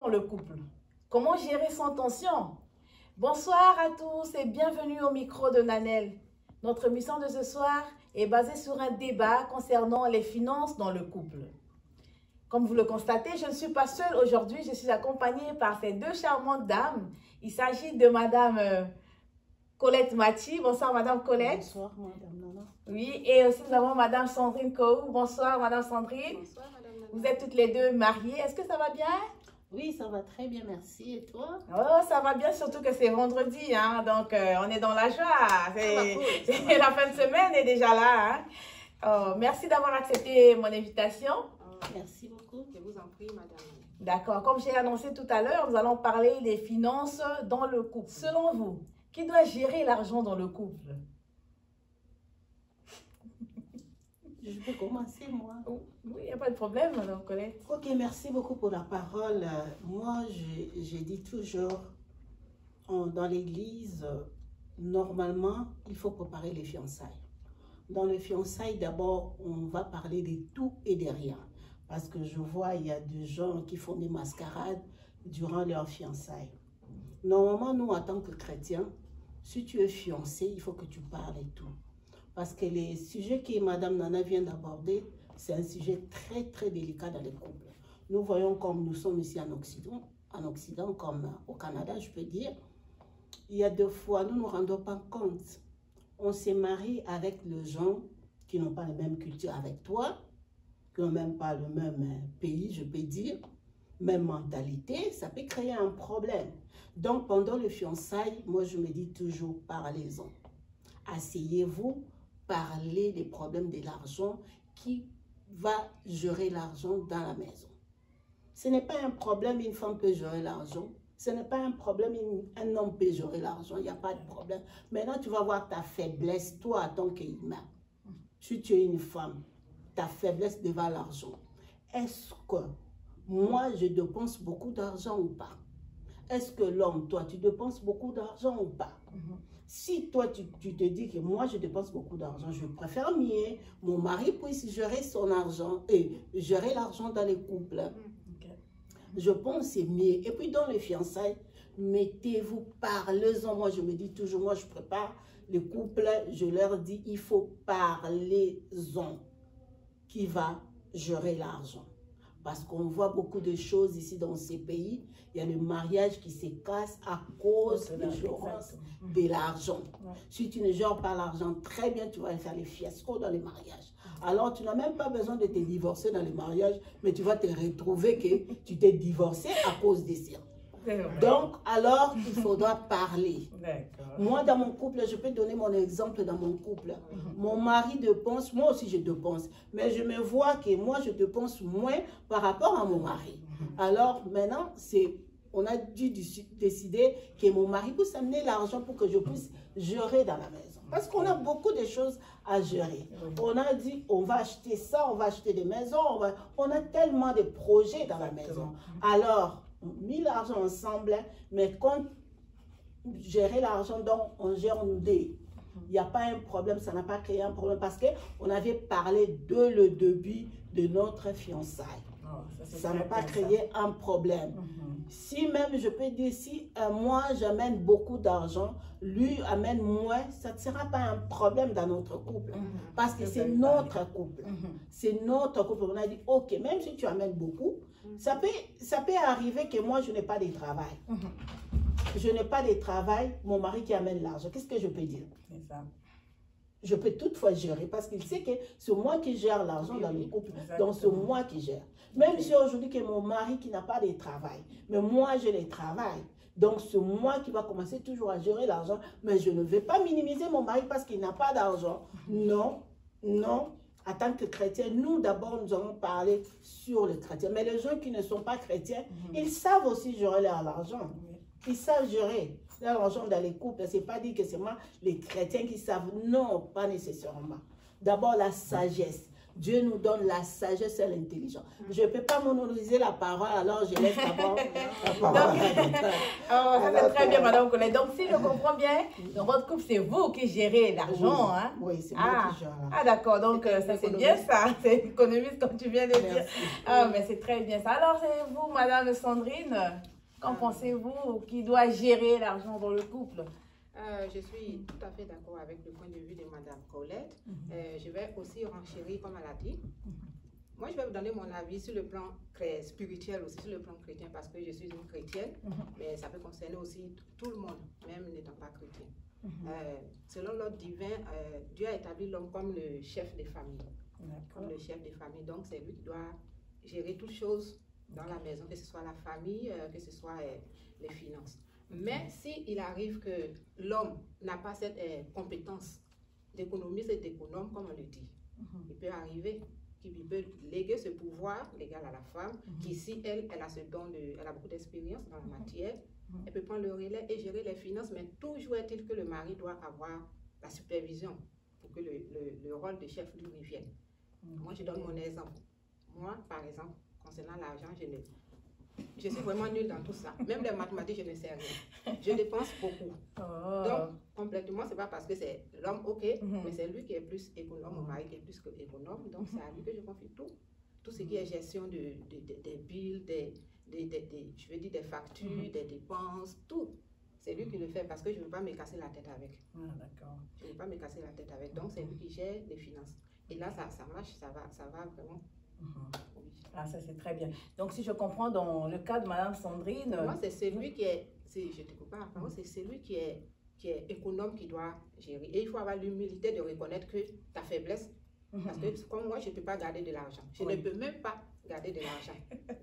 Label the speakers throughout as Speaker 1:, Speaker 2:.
Speaker 1: Le couple. Comment gérer sans tension? Bonsoir à tous et bienvenue au micro de Nanel. Notre mission de ce soir est basée sur un débat concernant les finances dans le couple. Comme vous le constatez, je ne suis pas seule aujourd'hui, je suis accompagnée par ces deux charmantes dames. Il s'agit de Madame Colette Maty. Bonsoir Madame Colette.
Speaker 2: Bonsoir Madame Nana.
Speaker 1: Oui, et aussi nous avons Madame Sandrine Kou. Bonsoir Madame Sandrine.
Speaker 3: Bonsoir Madame Nana.
Speaker 1: Vous êtes toutes les deux mariées. Est-ce que ça va bien?
Speaker 2: Oui, ça va très bien, merci. Et toi?
Speaker 1: Oh, ça va bien, surtout que c'est vendredi, hein, donc on est dans la joie. C'est la fin de semaine est déjà là. Hein. Oh, merci d'avoir accepté mon invitation.
Speaker 2: Merci beaucoup.
Speaker 3: Je vous en prie, madame.
Speaker 1: D'accord, comme j'ai annoncé tout à l'heure, nous allons parler des finances dans le couple. Selon vous, qui doit gérer l'argent dans le couple?
Speaker 2: Je peux commencer, moi.
Speaker 1: Oui, il n'y a pas de problème, madame Colette.
Speaker 2: Ok, merci beaucoup pour la parole. Moi, j'ai dit toujours, dans l'église, normalement, il faut préparer les fiançailles. Dans les fiançailles, d'abord, on va parler de tout et de rien. Parce que je vois, il y a des gens qui font des mascarades durant leurs fiançailles. Normalement, nous, en tant que chrétiens, si tu es fiancé, il faut que tu parles et tout. Parce que les sujets que Madame Nana vient d'aborder, c'est un sujet très, très délicat dans les couples. Nous voyons comme nous sommes ici en Occident comme au Canada, je peux dire, il y a deux fois, nous ne nous rendons pas compte. On s'est marié avec les gens qui n'ont pas la même culture avec toi, qui n'ont même pas le même pays, je peux dire, même mentalité, ça peut créer un problème. Donc, pendant les fiançailles, moi, je me dis toujours, parlez-en. Asseyez-vous, parlez des problèmes de l'argent, qui va gérer l'argent dans la maison. Ce n'est pas un problème, une femme peut gérer l'argent. Ce n'est pas un problème, un homme peut gérer l'argent, il n'y a pas de problème. Maintenant, tu vas voir ta faiblesse, toi, en tant qu'humain. Si tu es une femme, ta faiblesse devant l'argent. Est-ce que moi, je dépense beaucoup d'argent ou pas? Est-ce que l'homme, toi, tu dépenses beaucoup d'argent ou pas? Si toi, tu te dis que moi, je dépense beaucoup d'argent, je préfère mieux mon mari puisse gérer son argent et gérer l'argent dans les couples. Je pense que c'est mieux. Et puis, dans les fiançailles, mettez-vous, parlez-en. Moi, je me dis toujours, moi, je prépare les couples, je leur dis, il faut parler-en. Qui va gérer l'argent? Parce qu'on voit beaucoup de choses ici dans ces pays. Il y a le mariage qui se casse à cause de l'ignorance de l'argent. Si tu ne gères pas l'argent très bien, tu vas faire les fiascos dans les mariages. Alors, tu n'as même pas besoin de te divorcer dans les mariages, mais tu vas te retrouver que tu t'es divorcé à cause des cirques. Donc, alors, il faudra parler. Moi, dans mon couple, je peux donner mon exemple dans mon couple. Mon mari dépense, moi aussi je dépense. Mais je me vois que moi, je dépense moins par rapport à mon mari. Alors, maintenant, on a dû décider que mon mari puisse amener l'argent pour que je puisse gérer dans la maison. Parce qu'on a beaucoup de choses à gérer. On a dit, on va acheter ça, on va acheter des maisons, on a tellement de projets dans la maison. Alors, on a mis l'argent ensemble, mais quand gérer l'argent, donc on gère nous deux. Il n'y a pas un problème, ça n'a pas créé un problème parce qu'on avait parlé de le début de notre fiançaille. Ça n'a pas créé un problème. Si même, je peux dire, si moi j'amène beaucoup d'argent, lui amène moins, ça ne sera pas un problème dans notre couple. Parce que c'est notre couple. C'est notre couple. On a dit, ok, même si tu amènes beaucoup, ça peut arriver que moi je n'ai pas de travail. Je n'ai pas de travail, mon mari qui amène l'argent. Qu'est-ce que je peux dire? Je peux toutefois gérer parce qu'il sait que c'est moi qui gère l'argent dans le couple. Donc c'est moi qui gère. Même si aujourd'hui que mon mari qui n'a pas de travail, mais moi j'ai le travail. Donc c'est moi qui va commencer toujours à gérer l'argent. Mais je ne vais pas minimiser mon mari parce qu'il n'a pas d'argent. Non, non. En tant que chrétien, nous d'abord nous allons parler sur les chrétiens. Mais les gens qui ne sont pas chrétiens, ils savent aussi gérer leur argent. Ils savent gérer l'argent dans les couples. Ce n'est pas dit que c'est moi, les chrétiens qui savent. Non, pas nécessairement. D'abord, la sagesse. Dieu nous donne la sagesse et l'intelligence. Je ne peux pas monopoliser la parole, alors je laisse d'abord la parole.
Speaker 1: Ça c'est très bien, Madame Colette. Donc, si je comprends bien, dans votre couple, c'est vous qui gérez l'argent.
Speaker 2: Oui,
Speaker 1: hein?
Speaker 2: Oui, c'est moi qui gère.
Speaker 1: Ah, d'accord. Donc, ça c'est bien ça. C'est économiste, comme tu viens de dire. Ah, mais c'est très bien ça. Alors, c'est vous, Madame Sandrine, qu'en pensez-vous qui doit gérer l'argent dans le couple?
Speaker 3: Je suis tout à fait d'accord avec le point de vue de Madame Colette. Je vais aussi renchérir, comme elle a dit. Moi, je vais vous donner mon avis sur le plan spirituel, aussi sur le plan chrétien, parce que je suis une chrétienne, mais ça peut concerner aussi tout le monde, même n'étant pas chrétien. Selon l'ordre divin, Dieu a établi l'homme comme le chef des familles. Comme le chef des familles. Donc, c'est lui qui doit gérer toutes choses dans la maison, que ce soit la famille, que ce soit les finances. Mais s'il arrive que l'homme n'a pas cette compétence d'économiste et d'économe, comme on le dit, il peut arriver qu'il peut léguer ce pouvoir légal à la femme, qui si elle a ce don, elle a beaucoup d'expérience dans la matière, elle peut prendre le relais et gérer les finances, mais toujours est-il que le mari doit avoir la supervision pour que le rôle de chef lui revienne. Moi, je donne mon exemple. Moi, par exemple, concernant l'argent, je suis vraiment nulle dans tout ça. Même les mathématiques, je ne sais rien. Je dépense beaucoup. Donc, complètement, c'est pas parce que c'est l'homme, ok, mais c'est lui qui est plus économe, mon mari qui est plus économe. Donc, c'est à lui que je confie tout. Tout ce qui est gestion des billes, je veux dire des factures, des dépenses, tout. C'est lui qui le fait parce que je ne veux pas me casser la tête avec.
Speaker 1: D'accord.
Speaker 3: Je ne veux pas me casser la tête avec. Donc, c'est lui qui gère les finances. Et là, ça marche, ça va vraiment.
Speaker 1: Ah, ça c'est très bien. Donc, si je comprends, dans le cas de Madame Sandrine...
Speaker 3: Moi, c'est celui qui est... Je te coupe pas la parole, c'est celui qui est économe qui doit gérer. Et il faut avoir l'humilité de reconnaître que ta faiblesse, parce que comme moi, je ne peux pas garder de l'argent. Je ne peux même pas garder de l'argent.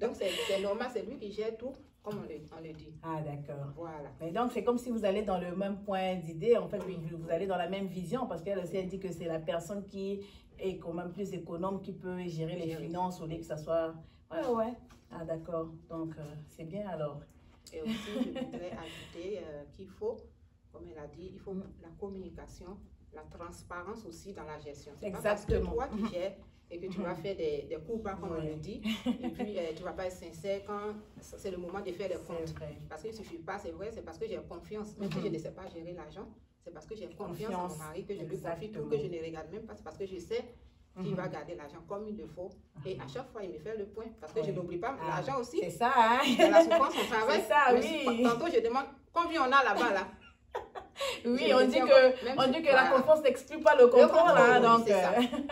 Speaker 3: Donc, c'est normal, c'est lui qui gère tout, comme on le dit.
Speaker 1: Ah, d'accord.
Speaker 3: Voilà.
Speaker 1: Mais donc, c'est comme si vous allez dans le même point d'idée. En fait, vous allez dans la même vision, parce qu'elle aussi, elle dit que c'est la personne qui est quand même plus économe, qui peut gérer les finances, au lieu que ça soit... Ouais. Ah, d'accord. Donc, c'est bien alors.
Speaker 3: Et aussi, je voudrais ajouter qu'il faut, comme elle a dit, il faut la communication, la transparence aussi dans la gestion. C'est pas parce que toi, tu gères et que tu vas faire des coups bas, comme on le dit, et puis tu ne vas pas être sincère quand c'est le moment de faire les comptes. Parce qu'il ne suffit pas, c'est vrai, c'est parce que j'ai confiance. Même si je ne sais pas gérer l'argent, c'est parce que j'ai confiance en mon mari, que je lui confie tout, que je ne regarde même pas. C'est parce que je sais qu'il va garder l'argent comme il le faut. Et à chaque fois, il me fait le point. Parce que je n'oublie pas l'argent aussi.
Speaker 1: C'est ça, hein?
Speaker 3: Dans la souffrance, on travaille.
Speaker 1: C'est ça, oui.
Speaker 3: Tantôt, je demande combien on a là-bas, là.
Speaker 1: Oui, on dit que la confiance n'exclut pas le contrôle. Donc,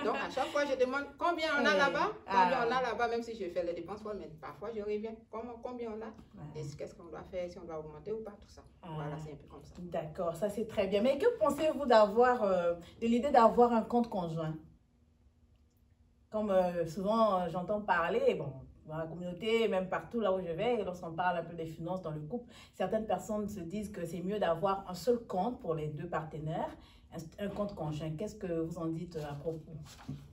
Speaker 3: donc, à chaque fois, je demande combien on a là-bas. Combien on a là-bas, même si je fais les dépenses, mais parfois, je reviens. Combien on a? Et qu'est-ce qu'on doit faire, si on doit augmenter ou pas, tout ça. Voilà, c'est un peu comme ça.
Speaker 1: D'accord, ça c'est très bien. Mais que pensez-vous de l'idée d'avoir un compte conjoint? Comme souvent j'entends parler, bon, dans la communauté, même partout là où je vais, lorsqu'on parle un peu des finances dans le couple, certaines personnes se disent que c'est mieux d'avoir un seul compte pour les deux partenaires, un compte conjoint. Qu'est-ce que vous en dites à propos?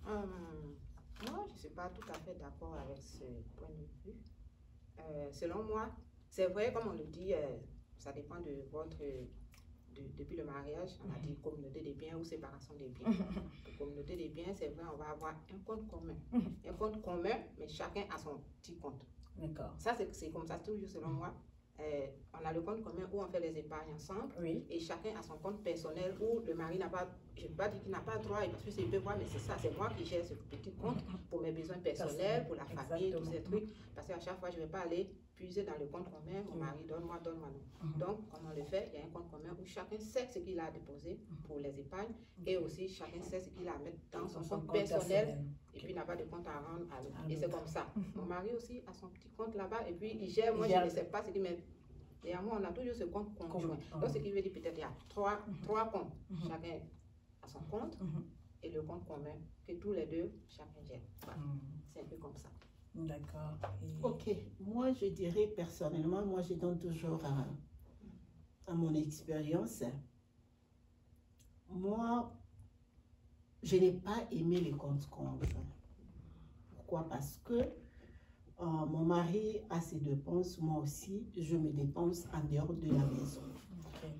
Speaker 3: Moi, je ne suis pas tout à fait d'accord avec ce point de vue. Selon moi, c'est vrai, comme on le dit, ça dépend de votre... Depuis le mariage, on a dit communauté des biens ou séparation des biens. Communauté des biens, c'est vrai, on va avoir un compte commun. Un compte commun, mais chacun a son petit compte.
Speaker 1: D'accord.
Speaker 3: Ça, c'est comme ça, toujours selon moi. On a le compte commun où on fait les épargnes ensemble. Et chacun a son compte personnel où le mari n'a pas, je ne peux pas dire qu'il n'a pas droit, parce que c'est peut voir, mais c'est ça, c'est moi qui gère ce petit compte pour mes besoins personnels, pour la famille, tous ces trucs. Parce qu'à chaque fois, je ne vais pas aller puiser dans le compte commun, mon mari donne-moi. Donc, comment on le fait? Il y a un compte commun où chacun sait ce qu'il a déposé pour les épargnes et aussi chacun sait ce qu'il a à mettre dans son compte personnel et puis il n'a pas de compte à rendre à l'autre. Et c'est comme ça. Mon mari aussi a son petit compte là-bas et puis il gère, moi je ne sais pas ce qu'il met. Et à moi, on a toujours ce compte conjoint. Donc, ce qui veut dire peut-être qu'il y a trois comptes. Chacun a son compte et le compte commun que tous les deux, chacun gère. Voilà. C'est un peu comme ça.
Speaker 1: D'accord.
Speaker 2: Ok, moi je dirais personnellement, moi je donne toujours à mon expérience. Moi, je n'ai pas aimé les comptes conjoints. Pourquoi? Parce que mon mari a ses dépenses, moi aussi, je me dépense en dehors de la maison.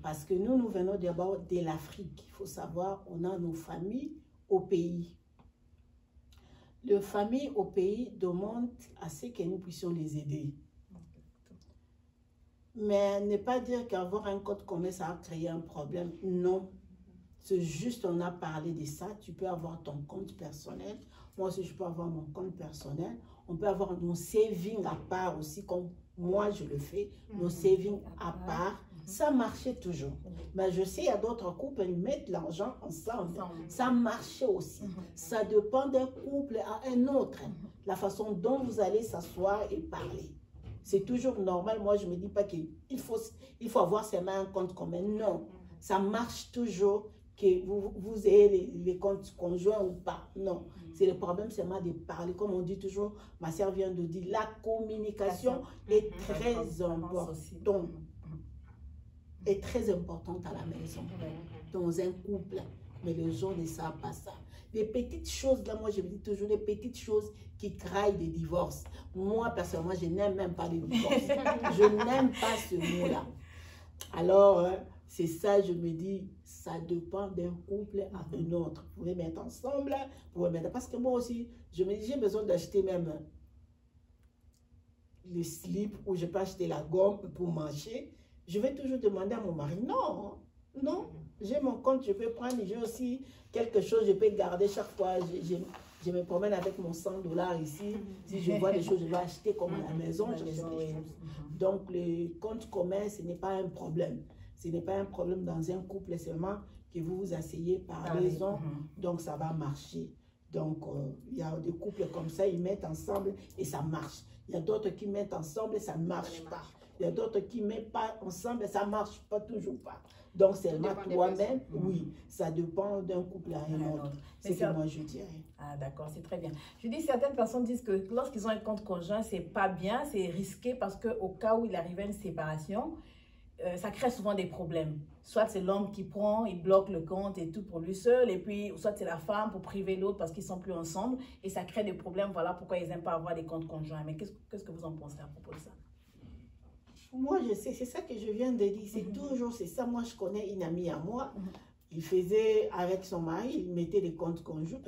Speaker 2: Parce que nous venons d'abord de l'Afrique. Il faut savoir, on a nos familles au pays. Les familles au pays demandent à ce que nous puissions les aider. Mais ne pas dire qu'avoir un compte commun, ça a créé un problème. Non. C'est juste, on a parlé de ça. Tu peux avoir ton compte personnel. Moi aussi, je peux avoir mon compte personnel. On peut avoir nos savings à part aussi, comme moi, je le fais. Nos savings à part. Ça marchait toujours. Mais je sais, il y a d'autres couples, ils mettent l'argent ensemble. Ça marchait aussi. Ça dépend d'un couple à un autre. La façon dont vous allez s'asseoir et parler. C'est toujours normal. Moi, je ne me dis pas qu'il faut avoir seulement un compte commun. Non. Ça marche toujours que vous ayez les comptes conjoints ou pas. Non. C'est le problème seulement de parler. Comme on dit toujours, ma sœur vient de dire, la communication est très importante. Est très importante à la maison, dans un couple. Mais les gens ne savent pas ça. Les petites choses, là, moi, je me dis toujours, les petites choses qui créent des divorces. Moi, personnellement, je n'aime même pas les divorces. Je n'aime pas ce mot-là. Alors, c'est ça, je me dis, ça dépend d'un couple à un autre. Vous pouvez mettre ensemble, vous pouvez mettre... Parce que moi aussi, je me dis, j'ai besoin d'acheter même les slips ou je peux acheter la gomme pour marcher. Je vais toujours demander à mon mari, non, non, j'ai mon compte, je peux prendre, j'ai aussi quelque chose, je peux garder chaque fois, je me promène avec mon 100 $ ici, si je vois des choses, je vais acheter comme à la maison, j'achète des choses. Donc, le compte commun, ce n'est pas un problème. Ce n'est pas un problème dans un couple, seulement que vous vous asseyez par raison, donc ça va marcher. Donc, il y a des couples comme ça, ils mettent ensemble et ça marche. Il y a d'autres qui mettent ensemble et ça ne marche pas. Il y a d'autres qui ne mettent pas ensemble et ça ne marche pas toujours pas. Donc, seulement toi-même, oui, ça dépend d'un couple à un autre. C'est ce que moi je dirais.
Speaker 1: Ah, d'accord, c'est très bien. Je dis, certaines personnes disent que lorsqu'ils ont un compte conjoint, c'est pas bien, c'est risqué parce qu'au cas où il arrive à une séparation, ça crée souvent des problèmes. Soit c'est l'homme qui prend, il bloque le compte et tout pour lui seul, et puis soit c'est la femme pour priver l'autre parce qu'ils ne sont plus ensemble, et ça crée des problèmes. Voilà pourquoi ils n'aiment pas avoir des comptes conjoints. Mais qu'est-ce que vous en pensez à propos de ça?
Speaker 2: Moi, je sais, c'est ça que je viens de dire. C'est toujours, c'est ça. Moi, je connais une amie à moi. Il faisait avec son mari, il mettait des comptes conjoints.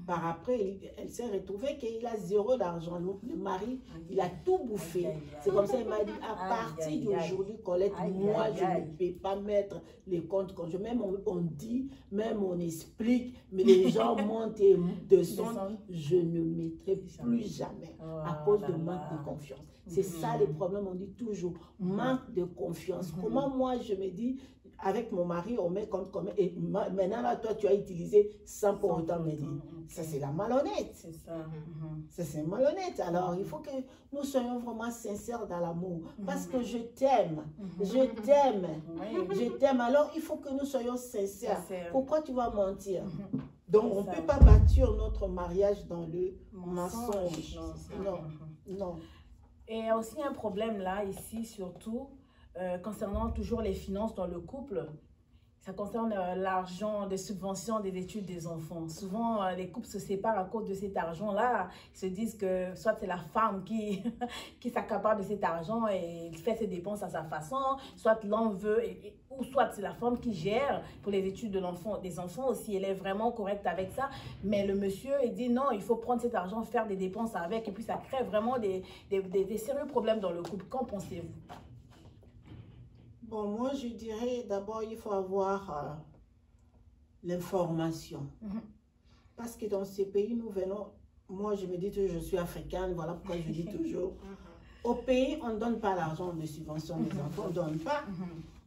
Speaker 2: Par après, elle s'est retrouvée qu'il a zéro d'argent. Le mari, il a tout bouffé. C'est comme ça, il m'a dit, à partir d'aujourd'hui, Colette, moi, je ne peux pas mettre les comptes conjoints. Même on dit, même on explique, mais les gens montent et descendent. Je ne mettrai plus jamais à cause de manque de confiance. C'est ça le problème, on dit toujours, manque de confiance. Comment moi, je me dis, avec mon mari, on met compte commun. Et maintenant, là, toi, tu as utilisé sans pour autant me dire. Ça, c'est la malhonnête. C'est ça. Ça, c'est malhonnête. Alors, il faut que nous soyons vraiment sincères dans l'amour. Parce que je t'aime. Je t'aime. Je t'aime. Alors, il faut que nous soyons sincères. Pourquoi tu vas mentir? Donc, on ne peut pas bâtir notre mariage dans le mensonge. Non. Non.
Speaker 1: Et il y a aussi un problème là, ici, surtout, concernant toujours les finances dans le couple. Ça concerne l'argent des subventions des études des enfants. Souvent, les couples se séparent à cause de cet argent-là. Ils se disent que soit c'est la femme qui s'accapare de cet argent et il fait ses dépenses à sa façon, soit l'homme veut, ou soit c'est la femme qui gère pour les études des enfants aussi. Elle est vraiment correcte avec ça. Mais le monsieur, il dit non, il faut prendre cet argent, faire des dépenses avec. Et puis ça crée vraiment des sérieux problèmes dans le couple. Qu'en pensez-vous?
Speaker 2: Bon, moi, je dirais d'abord, il faut avoir l'information. Parce que dans ces pays, nous venons, moi, je me dis toujours, je suis africaine, voilà pourquoi je dis toujours. Au pays, on ne donne pas l'argent de subvention des enfants, on ne donne pas.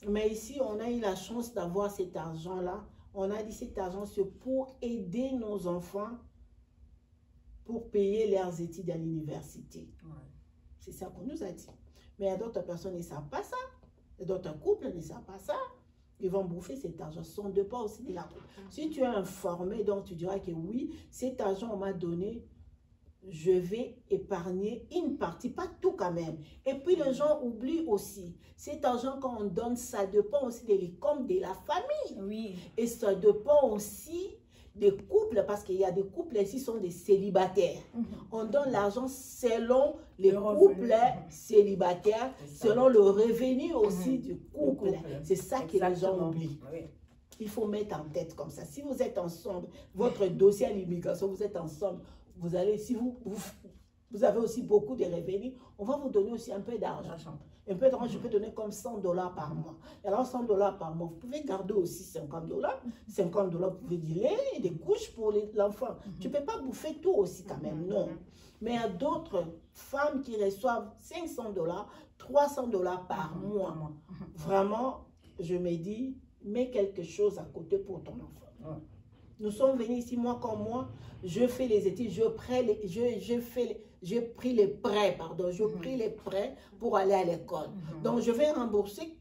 Speaker 2: Mais ici, on a eu la chance d'avoir cet argent-là. On a dit cet argent, c'est pour aider nos enfants pour payer leurs études à l'université. C'est ça qu'on nous a dit. Mais il y a d'autres personnes qui ne savent pas ça. D'autres couples ne savent pas ça. Ils vont bouffer cet argent. Ce sont deux pas aussi de la coupe. Si tu es informé, donc tu diras que oui, cet argent on m'a donné, je vais épargner une partie, pas tout quand même. Et puis les gens oublient aussi, cet argent quand on donne, ça dépend aussi des comptes de la famille. Oui. Et ça dépend aussi des couples, parce qu'il y a des couples ici qui sont des célibataires. On donne l'argent selon les couples célibataires, selon le revenu aussi du couple. C'est ça que les gens oublient. il faut mettre en tête comme ça. Si vous êtes ensemble, votre dossier à l'immigration, vous êtes ensemble, vous allez, si vous avez aussi beaucoup de revenus, on va vous donner aussi un peu d'argent. Un peu d'argent, je peux donner comme $100 par mois. Et alors, $100 par mois, vous pouvez garder aussi $50. $50, vous pouvez du lait et des couches pour l'enfant. Tu ne peux pas bouffer tout aussi quand même, non. Mais il y a d'autres femmes qui reçoivent $500, $300 par mois. Vraiment, je me dis, mets quelque chose à côté pour ton enfant. Nous sommes venus ici, moi comme moi, je fais les études, je pris les prêts, pardon, je pris les prêts pour aller à l'école. Donc, je vais rembourser,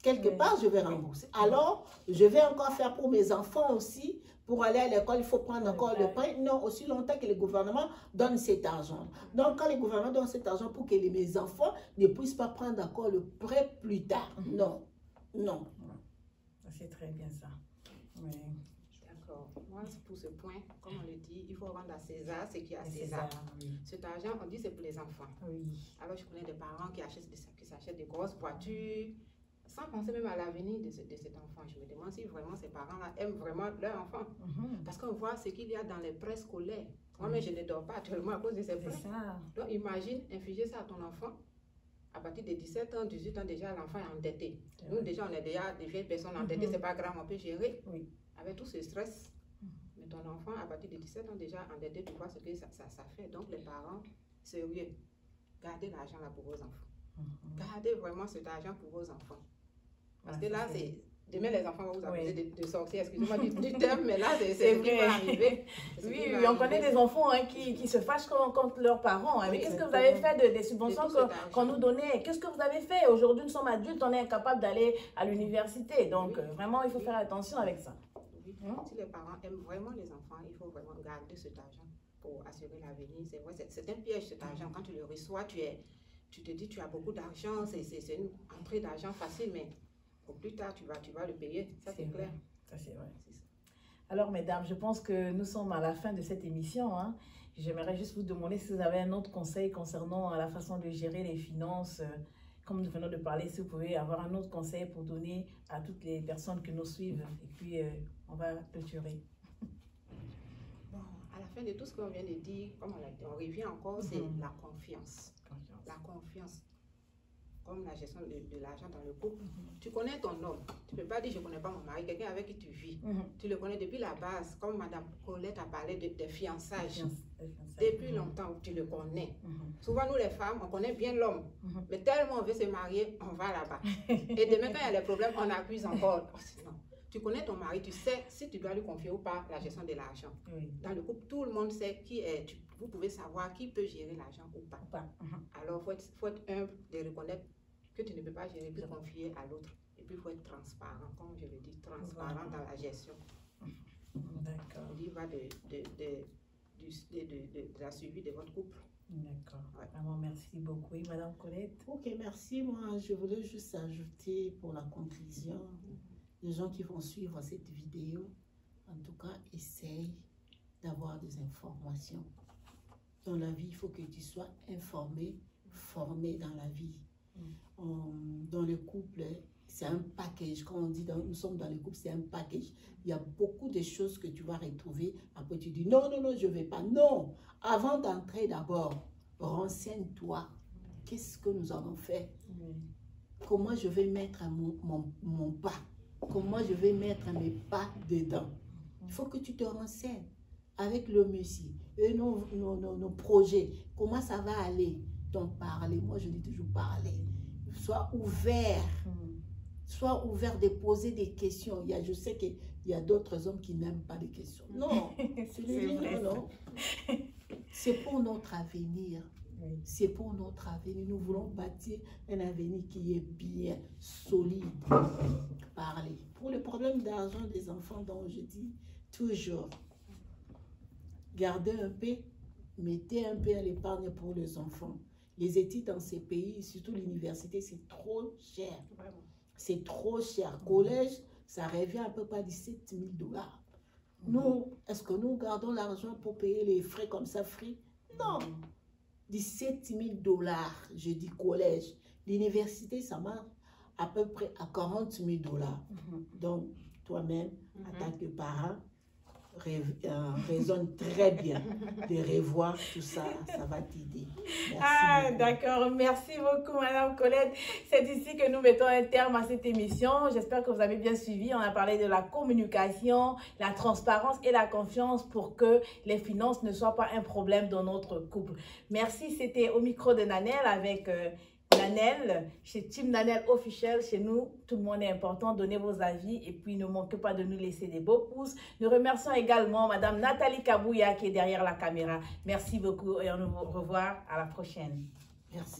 Speaker 2: quelque part, je vais rembourser. Alors, je vais encore faire pour mes enfants aussi, pour aller à l'école, il faut prendre encore le prêt. Non, aussi longtemps que le gouvernement donne cet argent. Donc, quand le gouvernement donne cet argent pour que mes enfants ne puissent pas prendre encore le prêt plus tard. Non, non.
Speaker 1: C'est très bien ça. Oui.
Speaker 3: D'accord. Moi, pour ce point, comme on le dit, il faut rendre à César ce qui est à César.
Speaker 1: Oui.
Speaker 3: Cet argent, on dit c'est pour les enfants.
Speaker 1: Oui.
Speaker 3: Alors, je connais des parents qui s'achètent des grosses voitures, sans penser même à l'avenir de cet enfant. Je me demande si vraiment ces parents-là aiment vraiment leur enfant. Parce qu'on voit ce qu'il y a dans les prêts scolaires. Moi-même, je ne dors pas actuellement à cause de ces prêts. Donc, imagine infliger ça à ton enfant. À partir de 17 ans, 18 ans, déjà, l'enfant est endetté. Nous, déjà, on est déjà des vieilles personnes endettées. C'est pas grave, on peut gérer.
Speaker 1: Oui.
Speaker 3: Avec tout ce stress. Mais ton enfant, à partir de 17 ans, déjà endetté, tu vois ce que ça fait. Donc, les parents, sérieux, gardez l'argent là pour vos enfants. Gardez vraiment cet argent pour vos enfants. Parce que là, c'est... Demain, les enfants vont vous accuser de sorciers, excusez-moi du terme, mais là, c'est ce qui va arriver.
Speaker 1: Oui, on connaît des enfants qui se fâchent contre leurs parents. Mais qu'est-ce que vous avez fait des subventions qu'on nous donnait? Qu'est-ce que vous avez fait? Aujourd'hui, nous sommes adultes, on est incapables d'aller à l'université. Donc, vraiment, il faut faire attention avec ça.
Speaker 3: Si les parents aiment vraiment les enfants, il faut vraiment garder cet argent pour assurer l'avenir. C'est vrai, c'est un piège cet argent. Quand tu le reçois, tu te dis tu as beaucoup d'argent, c'est une entrée d'argent facile, mais au plus tard, tu vas le payer. Ça, c'est clair.
Speaker 1: Ça, c'est vrai. Alors, mesdames, je pense que nous sommes à la fin de cette émission. J'aimerais juste vous demander si vous avez un autre conseil concernant la façon de gérer les finances. Comme nous venons de parler, si vous pouvez avoir un autre conseil pour donner à toutes les personnes qui nous suivent. Et puis, on va clôturer.
Speaker 3: Bon, à la fin de tout ce qu'on vient de dire, comme on revient encore, c'est la confiance. La confiance. Comme la gestion de l'argent dans le couple. Tu connais ton homme. Tu ne peux pas dire je ne connais pas mon mari, quelqu'un avec qui tu vis. Tu le connais depuis la base. Comme Mme Colette a parlé des fiançailles. Depuis longtemps, tu le connais. Souvent, nous les femmes, on connaît bien l'homme. Mais tellement on veut se marier, on va là-bas. Et demain, quand il y a des problèmes, on accuse encore. Non. Tu connais ton mari, tu sais si tu dois lui confier ou pas la gestion de l'argent. Dans le couple, tout le monde sait qui est. Vous pouvez savoir qui peut gérer l'argent ou pas. Alors, il faut être humble de reconnaître que tu ne peux pas gérer, puis confier à l'autre. Et puis, il faut être transparent, comme je le dis, transparent dans la gestion.
Speaker 1: D'accord.
Speaker 3: Il y va de la suivi de votre couple.
Speaker 1: D'accord. Vraiment, merci beaucoup. Et Madame Colette?
Speaker 2: Ok, merci. Moi, je voulais juste ajouter pour la conclusion, les gens qui vont suivre cette vidéo, en tout cas, essayent d'avoir des informations. Dans la vie, il faut que tu sois informé, formé dans la vie. Dans le couple, c'est un package. Quand on dit nous sommes dans le couple, c'est un package. Il y a beaucoup de choses que tu vas retrouver. Après, tu dis non, non, non, je ne vais pas. Non, avant d'entrer d'abord, renseigne-toi. Qu'est-ce que nous avons fait? Comment je vais mettre mon pas? Comment je vais mettre mes pas dedans? Il faut que tu te renseignes avec le monsieur et nos projets. Comment ça va aller? Donc, parler. Moi, je dis toujours parler. Sois ouvert. Sois ouvert de poser des questions. Je sais qu'il y a d'autres hommes qui n'aiment pas les questions. Non, non. C'est pour notre avenir. C'est pour notre avenir. Nous voulons bâtir un avenir qui est bien solide. Parler. Pour le problème d'argent des enfants, dont je dis toujours, gardez un peu, mettez un peu à l'épargne pour les enfants. Les études dans ces pays, surtout l'université, c'est trop cher. C'est trop cher. Collège, ça revient à peu près à 17 000 $. Nous, est-ce que nous gardons l'argent pour payer les frais comme ça, free? Non. 17 000 $, je dis collège. L'université, ça marche à peu près à 40 000 $. Donc, toi-même, en tant que parent, raisonne très bien de revoir tout ça, ça va t'aider.
Speaker 1: D'accord, merci beaucoup Madame Colette. C'est ici que nous mettons un terme à cette émission. J'espère que vous avez bien suivi. On a parlé de la communication, la transparence et la confiance pour que les finances ne soient pas un problème dans notre couple. Merci, c'était au micro de Nanel avec Nanel, chez Team Nanel Officiel. Chez nous, tout le monde est important. Donnez vos avis et puis ne manquez pas de nous laisser des beaux pouces. Nous remercions également Madame Nathalie Kabouya qui est derrière la caméra. Merci beaucoup et on se revoit à la prochaine.
Speaker 2: Merci.